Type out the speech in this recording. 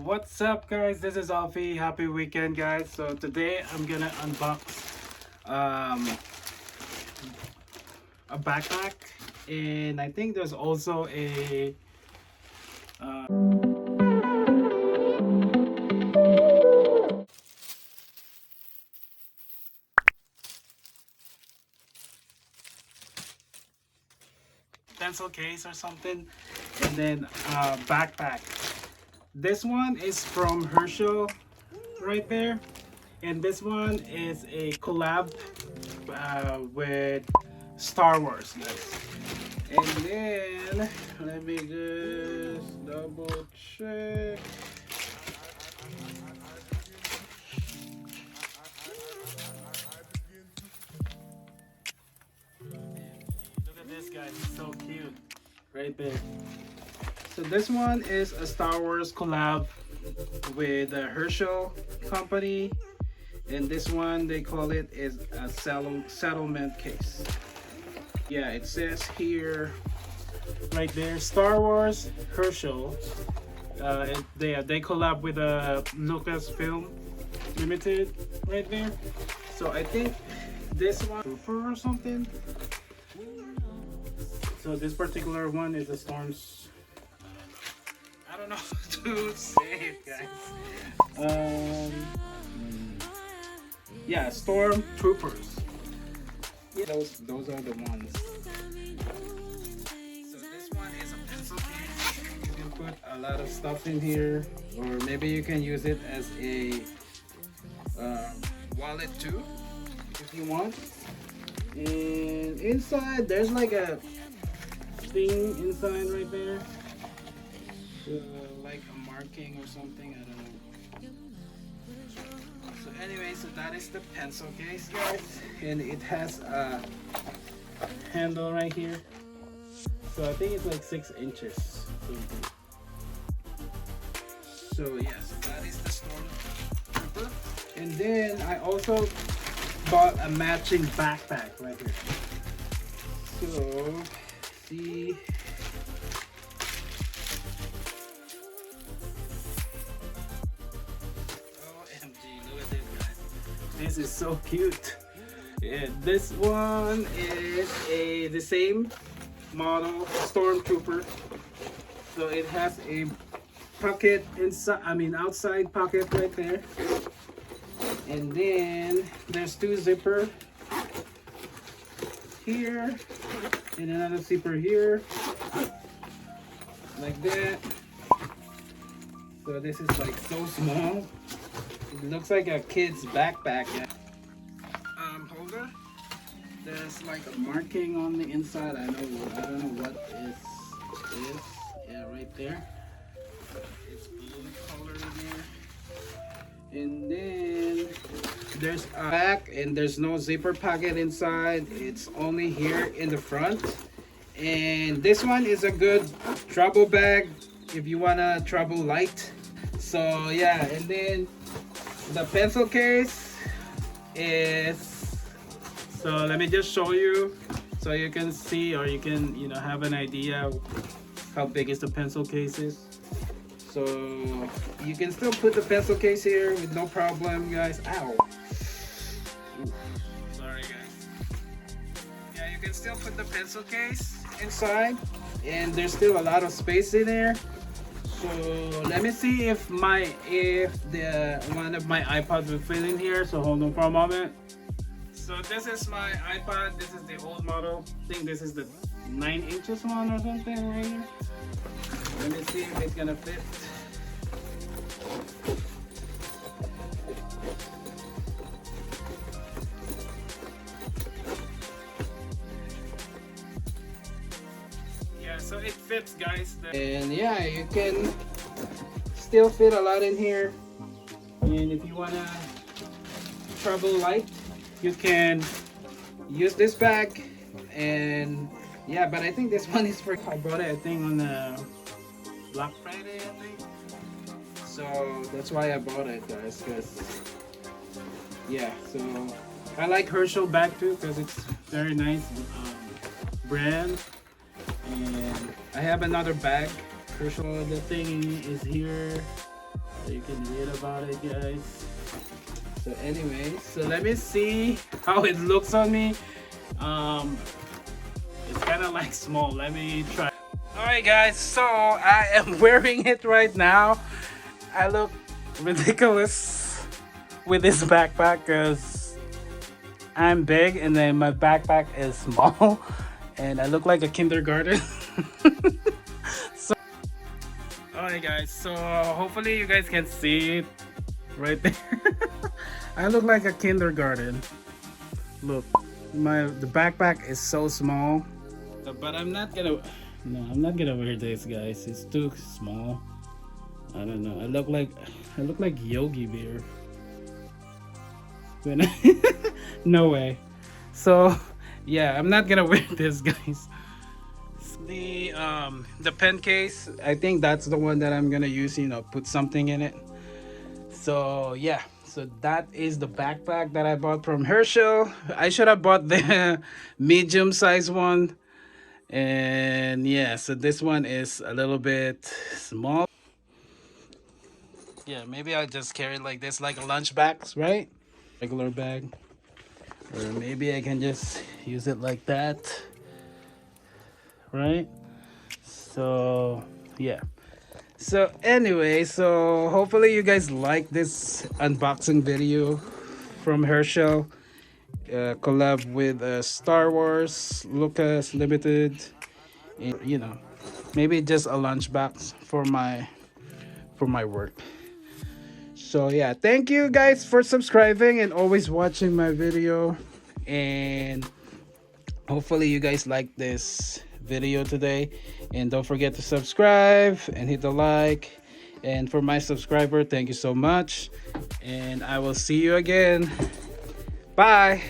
What's up, guys? This is Alfie. Happy weekend, guys. So today I'm gonna unbox um, a backpack, and I think there's also a uh, pencil case or something, and then backpack. This one is from Herschel, right there, and this one is a collab with Star Wars, guys. And then let me just double check. Look at this, guys. It's so cute, right there. So this one is a Star Wars collab with the Herschel company, and this one they call it is a settlement case. Yeah, it says here, right there, Star Wars Herschel. They collab with a Lucasfilm Limited, right there. So I think this one Trooper or something. So this particular one is the Storms. I don't know how to say it, guys. Yeah, Storm Troopers. Yeah, those are the ones. So this one is a pencil case. You can put a lot of stuff in here, or maybe you can use it as a wallet too, if you want. And inside, there's like a thing inside right there, like a marking or something. I don't know. So anyway, so that is the pencil case, guys, and it has a handle right here. So I think it's like 6 inches. So yes, that is the Stormtrooper. And then I also bought a matching backpack right here. So see. This is so cute. Yeah, this one is the same model Stormtrooper. So it has a pocket inside, outside pocket right there. And then there's 2 zipper here and another zipper here, like that. So this is like so small. It looks like a kid's backpack. Holder. There's like a marking on the inside. I don't know what is this. Yeah, right there. It's blue color in there. And then there's a back, and there's no zipper pocket inside. It's only here in the front. And this one is a good travel bag if you wanna travel light. So yeah, and then the pencil case is, so let me just show you so you can see, or you can have an idea how big is the pencil case is. So you can still put the pencil case here with no problem, guys. Ow. Ooh, sorry, guys. Yeah, you can still put the pencil case inside, and there's still a lot of space in there. So let me see if the one of my iPods will fit in here. So hold on for a moment. So this is my iPod. This is the old model. I think this is the 9 inches one or something right here. Let me see if it's gonna fit. Yeah, so it fits, guys. And yeah, you can still fit a lot in here. And if you wanna travel light, you can use this bag. And yeah, but I think this one is for, I bought it I think on the Black Friday, I think. So that's why I bought it, guys, because yeah, so I like Herschel bag too because it's very nice brand. And I have another bag. Herschel, the thing is here. so you can read about it, guys. So anyway, so let me see how it looks on me. It's kind of like small. Let me try. Alright guys, so I am wearing it right now. I look ridiculous with this backpack because I'm big and then my backpack is small and I look like a kindergarten. So alright guys, so hopefully you guys can see it right there. I look like a kindergarten. Look, the backpack is so small, but I'm not gonna wear this, guys. It's too small. I don't know. I look like Yogi Bear. No way. So yeah, I'm not gonna wear this, guys. The pen case, I think that's the one that I'm gonna use, you know, put something in it. So yeah, so that is the backpack that I bought from Herschel. I should have bought the medium size one. And yeah, so this one is a little bit small. Yeah, maybe I'll just carry it like this, like a lunch bag, right? Regular bag. Or maybe I can just use it like that, right? So yeah. So anyway, so hopefully you guys like this unboxing video from Herschel. Collab with Star Wars, Lucas Limited, and, you know, maybe just a lunchbox for my work. So yeah, thank you guys for subscribing and always watching my video, and hopefully you guys like this video today, and don't forget to subscribe and hit the like. And for my subscriber, thank you so much, and I will see you again. Bye.